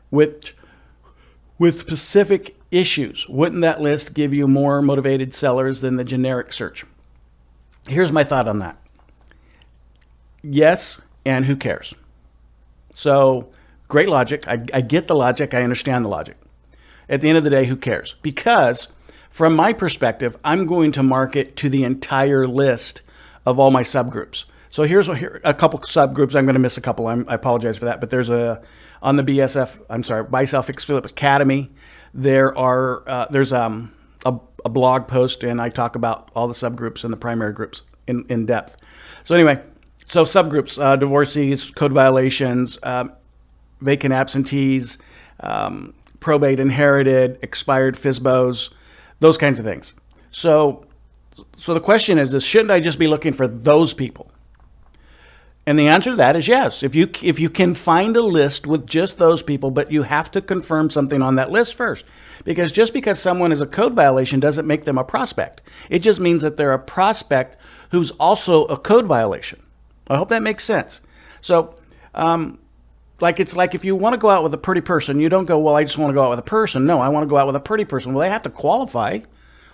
with specific issues? Wouldn't that list give you more motivated sellers than the generic search? Here's my thought on that. Yes, and who cares? So, great logic. I get the logic. I understand the logic. At the end of the day, who cares? Because from my perspective, I'm going to market to the entire list of all my subgroups. So here's a couple subgroups. I'm going to miss a couple. I apologize for that. But there's on the Buy, Sell, Fix, Flip Academy. There's a blog post, and I talk about all the subgroups and the primary groups in depth. So anyway, subgroups: divorcees, code violations, vacant absentees, probate, inherited, expired FSBOs, those kinds of things. So the question is, shouldn't I just be looking for those people? And the answer to that is yes. If you can find a list with just those people, but you have to confirm something on that list first. Because just because someone is a code violation doesn't make them a prospect. It just means that they're a prospect who's also a code violation. I hope that makes sense. So, it's like if you want to go out with a pretty person, you don't go, well, I just want to go out with a person. No, I want to go out with a pretty person. Well, they have to qualify.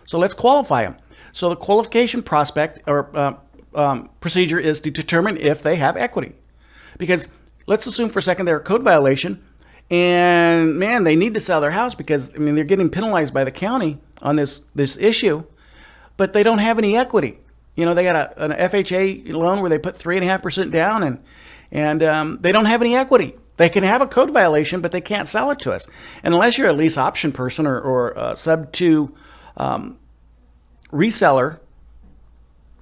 So let's qualify them. So the qualification prospect or procedure is to determine if they have equity. Because let's assume for a second they're a code violation and man, they need to sell their house because they're getting penalized by the county on this issue, but they don't have any equity. They got an FHA loan where they put 3.5% down and they don't have any equity. They can have a code violation, but they can't sell it to us. And unless you're a lease option person or a sub-2 reseller,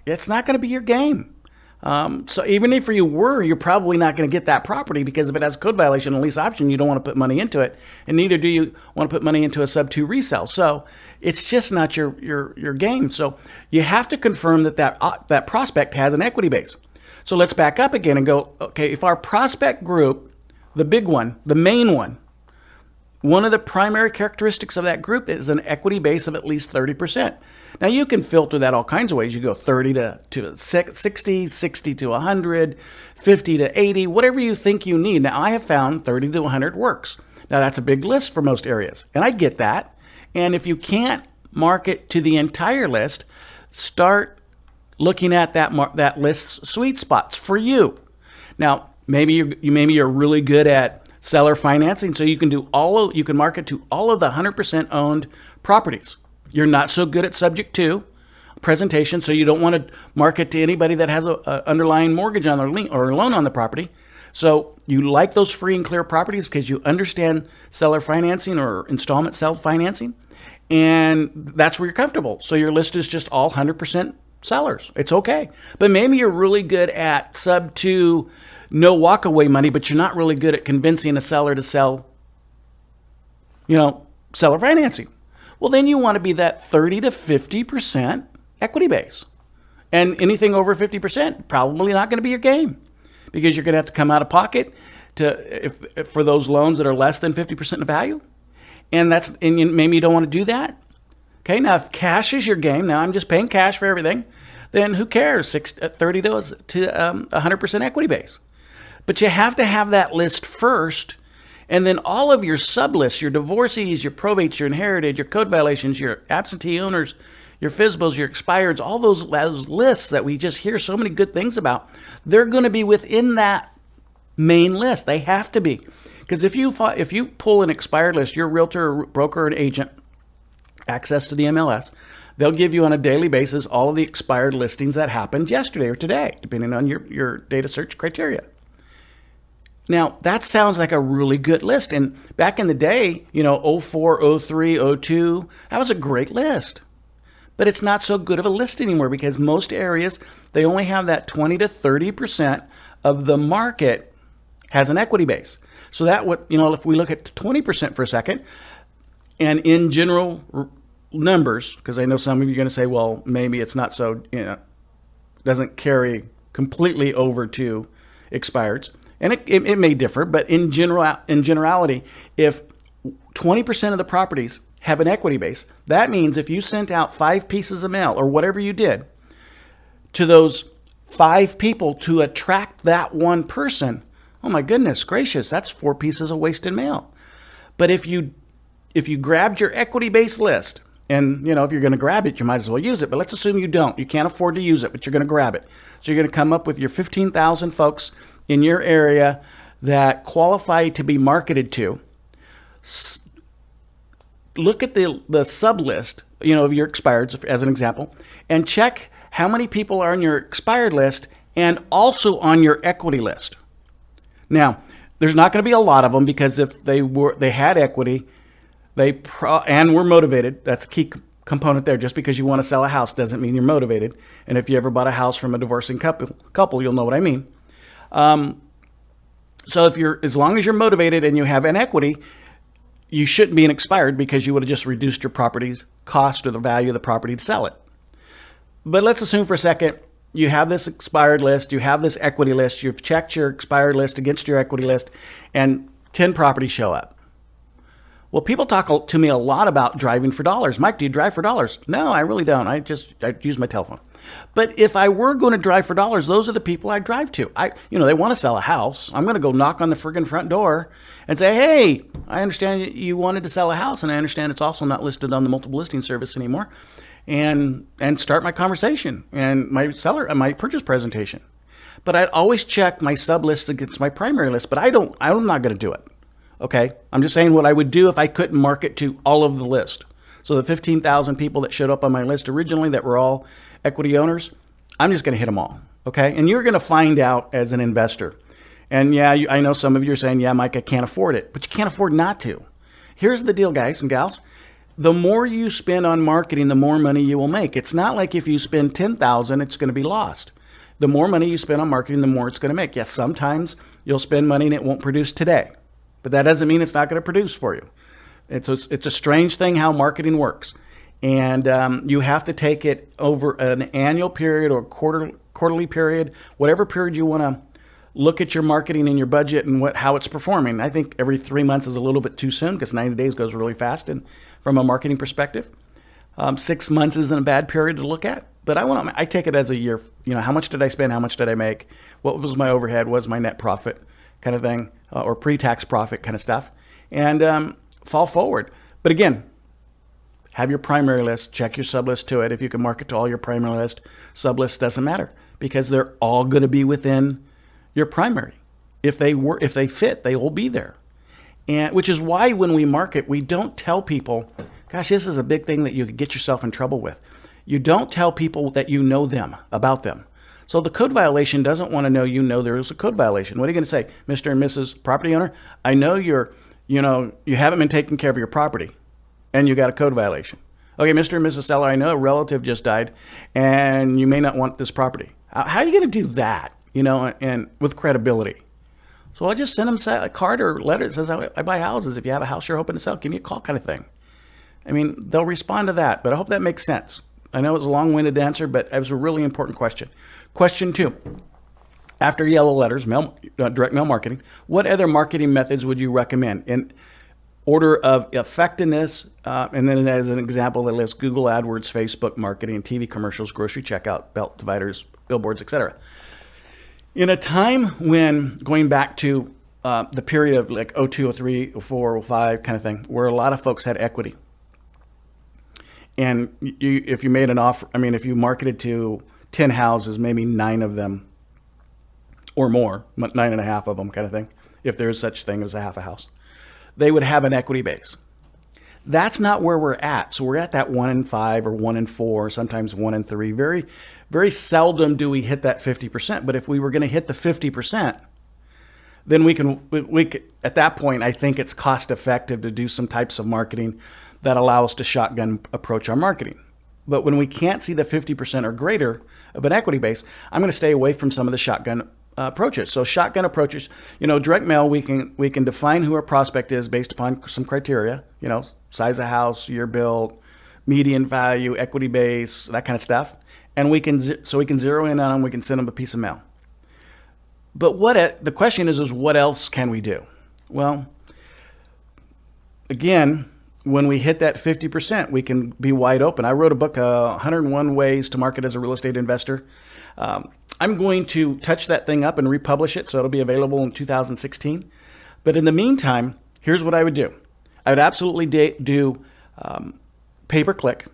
it's not going to be your game. So even if you were, you're probably not going to get that property because if it has a code violation and lease option, you don't want to put money into it. And neither do you want to put money into a sub-2 resell. So it's just not your game. So you have to confirm that prospect has an equity base. So let's back up again and go, okay, if our prospect group, the big one, the main one of the primary characteristics of that group is an equity base of at least 30%. Now you can filter that all kinds of ways. You go 30 to 60, 60 to 100, 50 to 80, whatever you think you need. Now I have found 30 to 100 works. Now that's a big list for most areas, and I get that. And if you can't market to the entire list, start looking at that list's sweet spots for you. Now maybe you're really good at seller financing, so you can market to all of the 100% owned properties. You're not so good at subject to presentation, so you don't want to market to anybody that has a underlying mortgage on their lien or loan on the property. So you like those free and clear properties because you understand seller financing or installment self financing, and that's where you're comfortable. So your list is just all 100% sellers. It's okay. But maybe you're really good at sub-2 no walk-away money, but you're not really good at convincing a seller to sell, seller financing. Well, then you want to be that 30 to 50% equity base. And anything over 50%, probably not going to be your game because you're going to have to come out of pocket if for those loans that are less than 50% of value. And maybe you don't want to do that. Okay, now if cash is your game, now I'm just paying cash for everything, then who cares? 30 to 100% equity base. But you have to have that list first. And then all of your sub-lists, your divorcees, your probates, your inherited, your code violations, your absentee owners, your FSBOs, your expireds, all those lists that we just hear so many good things about, they're going to be within that main list. They have to be. Because if you pull an expired list, your realtor, broker, and agent, access to the MLS, they'll give you on a daily basis all of the expired listings that happened yesterday or today, depending on your data search criteria. Now, that sounds like a really good list. And back in the day, 04, 03, 02, that was a great list. But it's not so good of a list anymore because most areas, they only have that 20 to 30% of the market has an equity base. So if we look at 20% for a second, and in general numbers, because I know some of you are going to say, well, maybe it's not so, doesn't carry completely over to expireds. And it may differ, but in generality, if 20% of the properties have an equity base, that means if you sent out 5 pieces of mail or whatever you did to those 5 people to attract that one person, oh my goodness gracious, that's 4 pieces of wasted mail. But if you grabbed your equity based list, and if you're going to grab it, you might as well use it. But let's assume you don't. You can't afford to use it, but you're going to grab it. So you're going to come up with your 15,000 folks in your area that qualify to be marketed to. Look at the sub list, of your expireds as an example, and check how many people are on your expired list and also on your equity list. Now, there's not going to be a lot of them, because if they had equity, and were motivated. That's a key component there. Just because you want to sell a house doesn't mean you're motivated. And if you ever bought a house from a divorcing couple, you'll know what I mean. So as long as you're motivated and you have an equity, you shouldn't be an expired, because you would have just reduced your property's cost or the value of the property to sell it. But let's assume for a second you have this expired list, you have this equity list, you've checked your expired list against your equity list, and 10 properties show up. Well, people talk to me a lot about driving for dollars. Mike, do you drive for dollars? No, I really don't. I use my telephone. But if I were going to drive for dollars, those are the people I drive to. They want to sell a house. I'm going to go knock on the friggin' front door and say, hey, I understand you wanted to sell a house, and I understand it's also not listed on the multiple listing service anymore, and start my conversation and my purchase presentation. But I'd always check my sub lists against my primary list, but I'm not going to do it. Okay, I'm just saying what I would do if I couldn't market to all of the list. So the 15,000 people that showed up on my list originally that were all equity owners, I'm just going to hit them all. Okay, and you're going to find out as an investor. And yeah, I know some of you are saying, yeah, Mike, I can't afford it, but you can't afford not to. Here's the deal, guys and gals. The more you spend on marketing, the more money you will make. It's not like if you spend 10,000, it's going to be lost. The more money you spend on marketing, the more it's going to make. Yes, sometimes you'll spend money and it won't produce today. But that doesn't mean it's not going to produce for you. It's a strange thing how marketing works. And you have to take it over an annual period or quarterly period, whatever period you want to look at your marketing and your budget and how it's performing. I think every 3 months is a little bit too soon, because 90 days goes really fast and from a marketing perspective. 6 months isn't a bad period to look at. But I take it as a year. How much did I spend? How much did I make? What was my overhead? What was my net profit? Kind of thing. Or pre-tax profit kind of stuff, and fall forward. But again, have your primary list, check your sub list to it. If you can market to all your primary list, sub list doesn't matter, because they're all going to be within your primary. If they fit, they will be there. And which is why when we market, we don't tell people, gosh, this is a big thing that you could get yourself in trouble with. You don't tell people that you know them, about them. So the code violation doesn't want to know there is a code violation. What are you going to say, Mr. and Mrs. Property Owner? I know you haven't been taking care of your property, and you got a code violation. Okay, Mr. and Mrs. Seller, I know a relative just died, and you may not want this property. How are you going to do that, and with credibility? So I'll just send them a card or letter that says, I buy houses. If you have a house you're hoping to sell, give me a call, kind of thing. I mean, they'll respond to that, but I hope that makes sense. I know it's a long-winded answer, but it was a really important question. Question 2, after yellow letters, direct mail marketing, what other marketing methods would you recommend in order of effectiveness? And then as an example, that lists Google AdWords, Facebook marketing, TV commercials, grocery checkout, belt dividers, billboards, etc. In a time when, going back to the period of like 02, 03, 04, 05 kind of thing, where a lot of folks had equity. And if you made an offer, if you marketed to 10 houses, maybe 9 of them or more, 9.5 of them kind of thing, if there is such thing as a half a house, they would have an equity base. That's not where we're at. So we're at that 1 in 5 or 1 in 4, sometimes 1 in 3. Very, very seldom do we hit that 50%. But if we were going to hit the 50%, then we can, at that point, I think it's cost effective to do some types of marketing that allow us to shotgun approach our marketing. But when we can't see the 50% or greater of an equity base, I'm going to stay away from some of the shotgun approaches. So shotgun approaches, direct mail, we can define who our prospect is based upon some criteria, size of house, year built, median value, equity base, that kind of stuff. And we can zero in on them. We can send them a piece of mail. But the question is what else can we do? Well, again, when we hit that 50%, we can be wide open. I wrote a book, 101 Ways to Market as a Real Estate Investor. I'm going to touch that thing up and republish it, so it'll be available in 2016. But in the meantime, here's what I would do. I would absolutely do pay-per-click.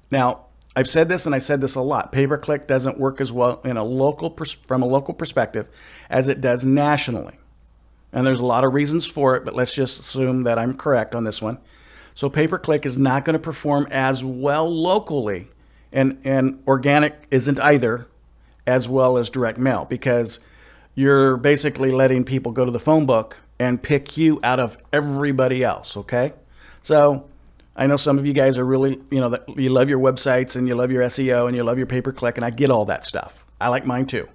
Now, I've said this, and I said this a lot. Pay-per-click doesn't work as well from a local perspective as it does nationally. And there's a lot of reasons for it, but let's just assume that I'm correct on this one. So pay-per-click is not going to perform as well locally, and organic isn't either, as well as direct mail, because you're basically letting people go to the phone book and pick you out of everybody else, okay? So I know some of you guys are really, you love your websites and you love your SEO and you love your pay-per-click, and I get all that stuff. I like mine too.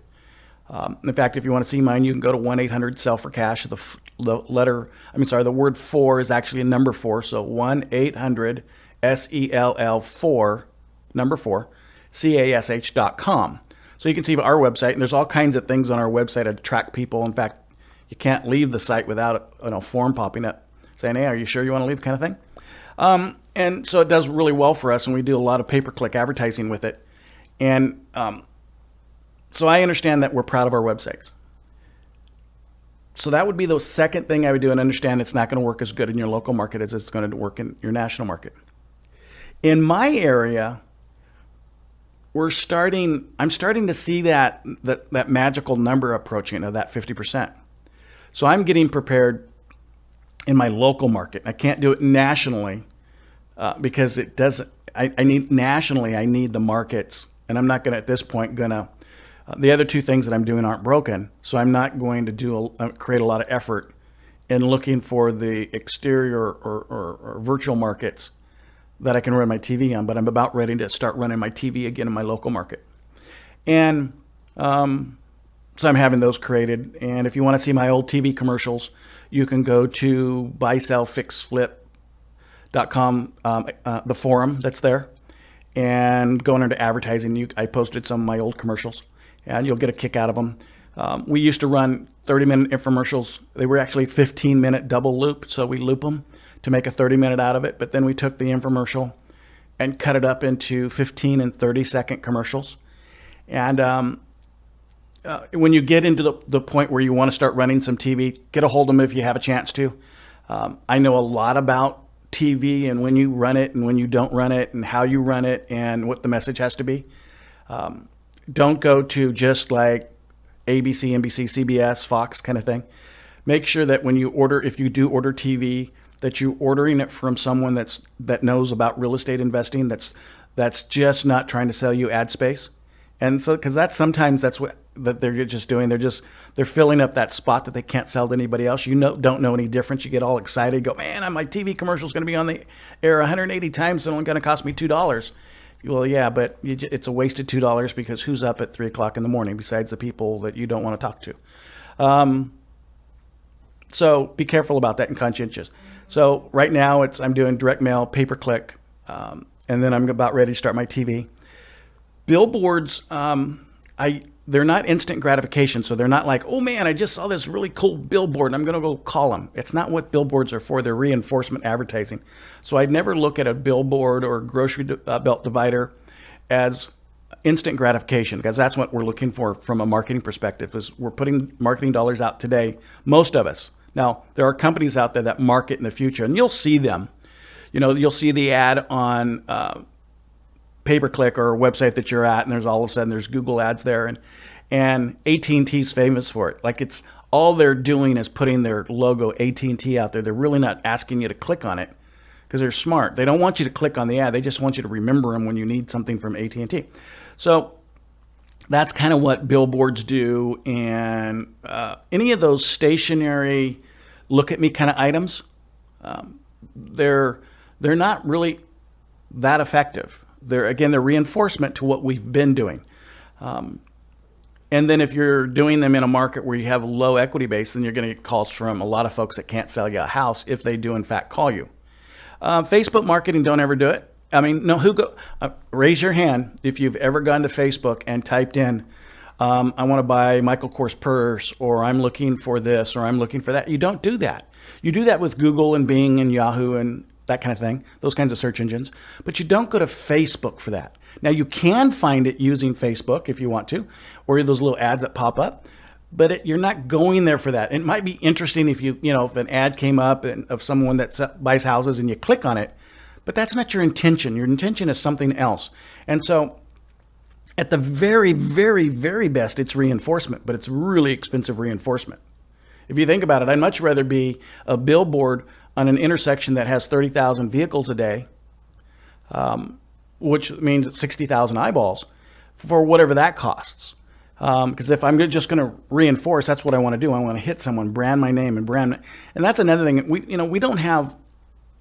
In fact, if you want to see mine, you can go to 1-800-SELL-FOR-CASH. The word for is actually a number 4. So 1-800-SELL-4, number 4, CASH.com. So you can see our website, and there's all kinds of things on our website to attract people. In fact, you can't leave the site without a form popping up saying, hey, are you sure you want to leave, kind of thing. And so it does really well for us, and we do a lot of pay-per-click advertising with it. And so I understand that we're proud of our websites. So that would be the second thing I would do, and understand it's not going to work as good in your local market as it's going to work in your national market. In my area, I'm starting to see that magical number approaching of that 50%. So I'm getting prepared in my local market. I can't do it nationally because it doesn't. I need the markets, and I'm not going to at this point the other two things that I'm doing aren't broken, so I'm not going to create a lot of effort in looking for the exterior or virtual markets that I can run my TV on, but I'm about ready to start running my TV again in my local market. And so I'm having those created. And if you want to see my old TV commercials, you can go to buysellfixflip.com, the forum that's there, and go under advertising. I posted some of my old commercials, and you'll get a kick out of them. We used to run 30-minute infomercials. They were actually 15-minute double loop, so we loop them to make a 30-minute out of it. But then we took the infomercial and cut it up into 15 and 30-second commercials. And when you get into the point where you want to start running some TV, get a hold of them if you have a chance to. I know a lot about TV and when you run it and when you don't run it and how you run it and what the message has to be. Don't go to just like ABC, NBC, CBS, Fox kind of thing. Make sure that when you if you do order TV, that you're ordering it from someone that knows about real estate investing, that's just not trying to sell you ad space. And so, because that's what they're just doing. They're filling up that spot that they can't sell to anybody else. Don't know any difference. You get all excited, go, man, my TV commercial is going to be on the air 180 times. It's only going to cost me $2. Well, yeah, but it's a wasted $2 because who's up at 3 o'clock in the morning besides the people that you don't want to talk to? So be careful about that and conscientious. So right now I'm doing direct mail, pay-per-click, and then I'm about ready to start my TV. Billboards, they're not instant gratification. So they're not like, oh man, I just saw this really cool billboard and I'm going to go call them. It's not what billboards are for. They're reinforcement advertising. So I'd never look at a billboard or a grocery belt divider as instant gratification, because that's what we're looking for from a marketing perspective. Is we're putting marketing dollars out today, most of us. Now, there are companies out there that market in the future, and you'll see them. You'll see the ad on pay-per-click or a website that you're at, and there's all of a sudden there's Google ads there, and AT&T's famous for it. Like, it's all they're doing is putting their logo AT&T out there. They're really not asking you to click on it because they're smart. They don't want you to click on the ad. They just want you to remember them when you need something from AT&T. So that's kind of what billboards do, and any of those stationary look at me kind of items, they're not really that effective. They're reinforcement to what we've been doing. And then if you're doing them in a market where you have low equity base, then you're going to get calls from a lot of folks that can't sell you a house if they do in fact call you. Facebook marketing, don't ever do it. I mean, no, raise your hand if you've ever gone to Facebook and typed in I want to buy Michael Kors purse, or I'm looking for this, or I'm looking for that. You don't do that. You do that with Google and Bing and Yahoo and that kind of thing, those kinds of search engines, but you don't go to Facebook for that. Now you can find it using Facebook if you want to, or those little ads that pop up, but you're not going there for that. It might be interesting if if an ad came up of someone that buys houses and you click on it, but that's not your intention. Your intention is something else. And so at the very, very, very best, it's reinforcement, but it's really expensive reinforcement. If you think about it, I'd much rather be a billboard on an intersection that has 30,000 vehicles a day, which means 60,000 eyeballs, for whatever that costs. Because if I'm just going to reinforce, that's what I want to do. I want to hit someone, brand my name and brand. And that's another thing. We don't have,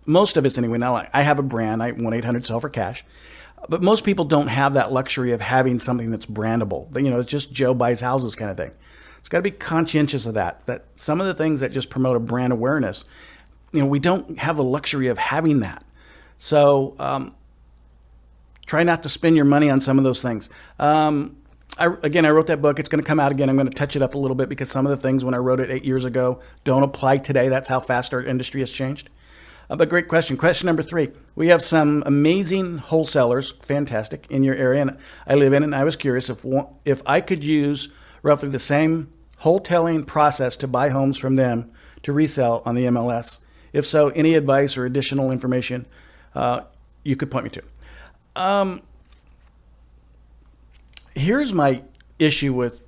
most of us anyway. Now I have a brand. I 1-800-SELL-FOR-CASH. But most people don't have that luxury of having something that's brandable. It's just Joe buys houses kind of thing. It's got to be conscientious of that some of the things that just promote a brand awareness, we don't have the luxury of having that. So try not to spend your money on some of those things. I wrote that book. It's going to come out again. I'm going to touch it up a little bit because some of the things when I wrote it 8 years ago don't apply today. That's how fast our industry has changed. But great question. Question number 3. We have some amazing wholesalers, fantastic, in your area, and I live in it, and I was curious if I could use roughly the same wholetailing process to buy homes from them to resell on the MLS. If so, any advice or additional information you could point me to. Here's my issue with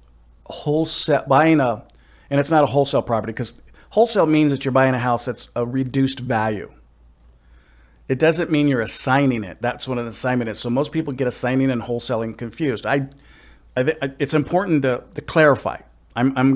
wholesale buying and it's not a wholesale property, because wholesale means that you're buying a house that's a reduced value. It doesn't mean you're assigning it. That's what an assignment is. So most people get assigning and wholesaling confused. It's important to clarify. I'm going to